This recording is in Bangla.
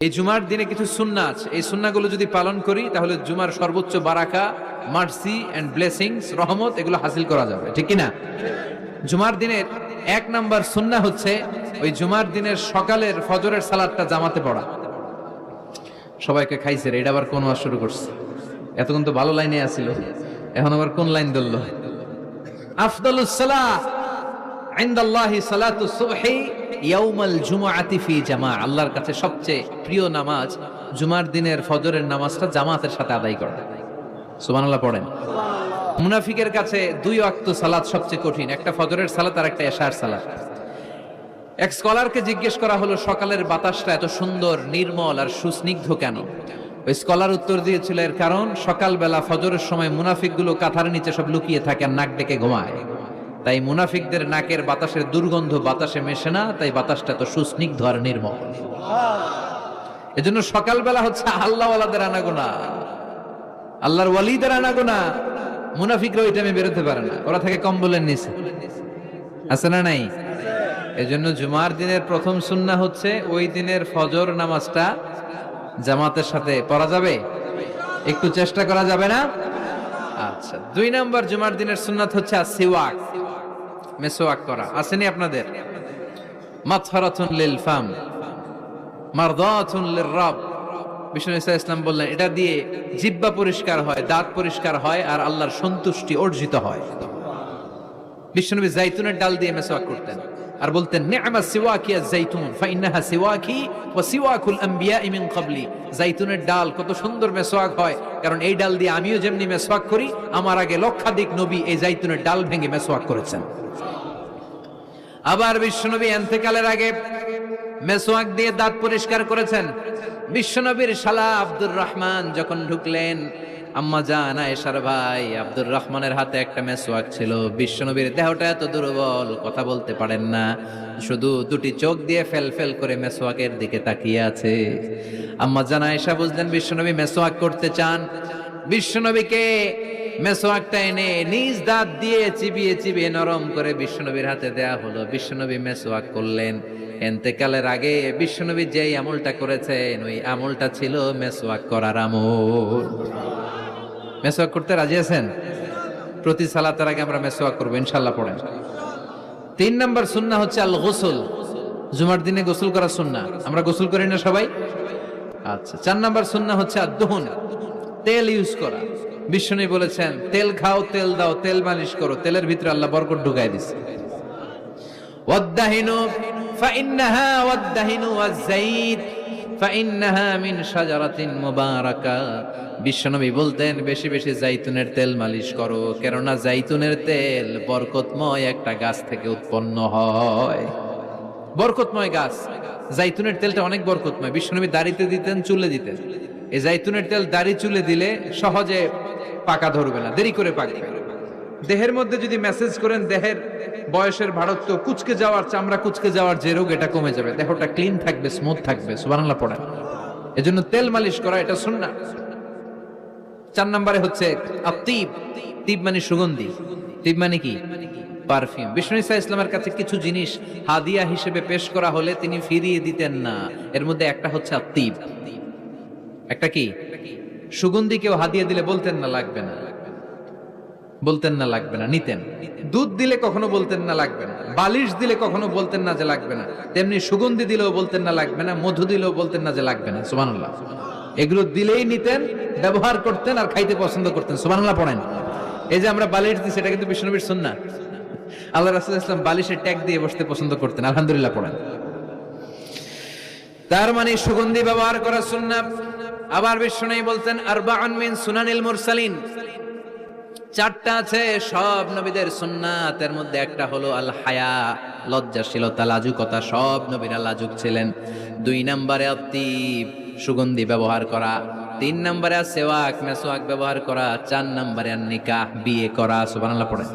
এই জুমার দিনে কিছু সুন্নাহ আছে, এই সুন্নাহগুলো যদি পালন করি তাহলে জুমার সর্বোচ্চ বারাকা, মার্সি এন্ড ব্লেসিংস, রহমত এগুলো হাসিল করা যাবে, ঠিক কি না? জুমার দিনের এক নাম্বার সুন্নাহ হচ্ছে ওই জুমার দিনের সকালের ফজরের সালাতটা জামাতে পড়া। সবাইকে খাইছে রে, এটা আবার কোন ওয়াজ শুরু করছে? এতক্ষণ তো ভালো লাইনে আছিল, এখন আবার কোন লাইন ধরলো? আফদালুস সালাহ ইনদাল্লাহি সালাতুস সুবহি ইয়াউমাল জুমআতি ফি জামা। আল্লাহর কাছে সবচেয়ে প্রিয় নামাজ জুমার দিনের ফজরের নামাজটা জামাতের সাথে আদায় করা। সুবহানাল্লাহ পড়েন। মুনাফিকের কাছে দুই ওয়াক্ত সালাত সবচেয়ে কঠিন, একটা ফজরের সালাত আর একটা এশার সালাত। এক স্কলারকে জিজ্ঞেস করা হলো সকালের বাতাসটা এত সুন্দর, নির্মল আর সুস্নিগ্ধ কেন? ওই স্কলার উত্তর দিয়েছিল, এর কারণ সকালবেলা ফজরের সময় মুনাফিকগুলো কাঁথার নিচে সব লুকিয়ে থাকে আর নাক ডেকে ঘুমায়, তাই মুনাফিকদের নাকের বাতাসের দুর্গন্ধ বাতাসে মেশে না, তাই বাতাসটা তো সুস্নিগ্ধ আর নির্মল। এজন্য সকালবেলা হচ্ছে আল্লাহওয়ালাদের আনাগোনা, আল্লাহর ওয়ালিদের আনাগোনা। মুনাফিকরা ওই টাইমে বেরোতে পারে না, ওরা থাকে কম্বলের নিচে, আছে না নাই? এজন্য জুমার দিনের প্রথম সুন্নাহ হচ্ছে ওই দিনের ফজর নামাজটা জামাতের সাথে পড়া যাবে, একটু চেষ্টা করা যাবে না? আচ্ছা, দুই নাম্বার জুমার দিনের সুন্নাত হচ্ছে সিওয়াক, মেসওয়াক করা। আসেনি আপনাদের? মাতফারাতুন লিল ফাম মারদাতুন লির রাব। বিষ্ণু ইসলাম বললেন এটা দিয়ে জিহ্বা পরিষ্কার হয়, দাঁত পরিষ্কার হয় আর আল্লাহর সন্তুষ্টি অর্জিত হয়। বিশ্বনবী জাইতুনের ডাল দিয়ে মেসওয়াক করতেন আর বলতেন নি'মা সিওয়াকি আয-যাইতুন ফাইন্নাহা সিওয়াকি ওয়া সিওয়াকুল আমবিয়া মিন ক্বাবলি। জাইতুনের ডাল কত সুন্দর মেসওয়াক হয়, কারণ এই ডাল দিয়ে আমিও যেমনি মেসওয়াক করি, আমার আগে লক্ষাধিক নবী এই জাইতুনের ডাল ভেঙে মেসওয়াক করেছেন। আবার বিশ্বনবী ইন্তেকালের আগে মেসওয়াক দিয়ে দাঁত পরিষ্কার করেছেন। বিশ্বনবীর শালা আব্দুর রহমান যখন ঢুকলেন, আম্মা জান আয়েশার ভাই আব্দুর রহমানের হাতে একটা মেসওয়াক ছিল। বিশ্বনবীর দেহটা এত দুর্বল, কথা বলতে পারেন না, শুধু দুটি চোখ দিয়ে ফেল ফেল করে মেসওয়াকের দিকে তাকিয়ে আছে। আম্মা জান আয়েশা বুঝলেন বিশ্বনবী মেসওয়াক করতে চান। বিশ্বনবীকে মেসওয়াকটা এনে নিজ দাঁত দিয়ে চিবিয়ে চিবিয়ে নরম করে বিশ্বনবীর হাতে দেয়া হলো। বিশ্বনবী মেসওয়াক করলেন। ইন্তেকালের আগে বিশ্বনবী যেই আমলটা করেছেন ওই আমলটা ছিল মেসওয়াক করার আমল। মেসওয়াক করতে রাজি আছেন? প্রতি সালাতের আগে আমরা মেসওয়াক করবো ইনশাআল্লাহ, পড়েন। তিন নাম্বার সুন্নাহ হচ্ছে আল গোসল। জুমার দিনে গোসল করা সুন্নাহ, আমরা গোসল করি না সবাই? আচ্ছা, চার নাম্বার সুন্নাহ হচ্ছে আদ-দুহন, তেল ইউজ করা। বিশ্বনবী বলেছেন তেল খাও, তেল দাও, তেল মালিশ করো, তেলের ভিতরে আল্লাহ বরকত ঢুকায় দিয়েছে। ওয়াদ-দাহিনু ফাইন্নাহা ওয়াদ-দাহিনু ওয়াজ-যাইত ফাইন্নাহা মিন শাজারাতিন মুবারাকা। বিশ্বনবী বলতেন বেশি বেশি জাইতুনের তেল মালিশ করো, কেননা জাইতুনের তেল বরকতময় একটা গাছ থেকে উৎপন্ন হয়। বরকতময় গাছ জাইতুনের তেলটা অনেক বরকতময়। বিশ্বনবী দাড়িতে দিতেন, চুলে দিতেন। এই জাইতুনের তেল দাড়ি চুলে দিলে সহজে পাকা ধরবে না, দেরি করে পাকবে। দেহের মধ্যে যদি মেসেজ করেন দেহের বয়সের ভারত্ব, কুচকে যাওয়ার, চামড়া কুচকে যাওয়ার যে রোগ, এটা কমে যাবে, দেহটা ক্লিন থাকবে, স্মুথ থাকবে। সুবহানাল্লাহ পড়েন। এজন্য তেল মালিশ করা এটা সুন্নাহ। চার নম্বরে হচ্ছে আত-তিব। তিব মানে সুগন্ধি, তিব মানে কি? পারফিউম। বিষ্ণু ঈসা ইসলামের কাছে কিছু জিনিস হাদিয়া হিসেবে পেশ করা হলে তিনি ফিরিয়ে দিতেন না। এর মধ্যে একটা হচ্ছে আত-তিব। একটা কি? সুগন্ধি। কেউ হাদিয়া দিলে বলতেন না লাগবে না, বলতেন না লাগবে না, নিতেন। দুধ দিলে কখনো বলতেন না লাগবে না, বালিশ দিলে কখনো বলতেন না যে লাগবে না, তেমনি সুগন্ধি দিলেও বলতেন না লাগবে না, মধু দিলেও বলতেন না যে লাগবে না। সুবহানাল্লাহ। এগুলো দিলেই নিতেন, ব্যবহার করতেন আর খাইতে পছন্দ করতেন। সুবহানাল্লাহ পড়েন। এই যে আমরা বালিশ দিই, সেটা কিন্তু বিশ্বনবীর সুন্নাহ। আল্লাহ রাসূল সাল্লাল্লাহু আলাইহি ওয়াসাল্লাম বালিশের ট্যাগ দিয়ে বসতে পছন্দ করতেন। আলহামদুলিল্লাহ পড়েন। তার মানে সুগন্ধি ব্যবহার করা সুন্নাহ। আবার বিশ্বনবী বলতেন আরবাউন মিন সুনানিল মুরসালিন, চারটা আছে সব নবীদের সুন্নাত, এর মধ্যে একটা হলো আল হায়া, লজ্জাশীলতা, লাজুকতা। সব নবীরা লাজুক ছিলেন। দুই নম্বরে আত-তিব, সুগন্ধি ব্যবহার করা। তিন নম্বরে সিওয়াক, মেসওয়াক ব্যবহার করা। চার নম্বরে আন-নিকাহ, বিয়ে করা। সুবহানাল্লাহ পড়েন।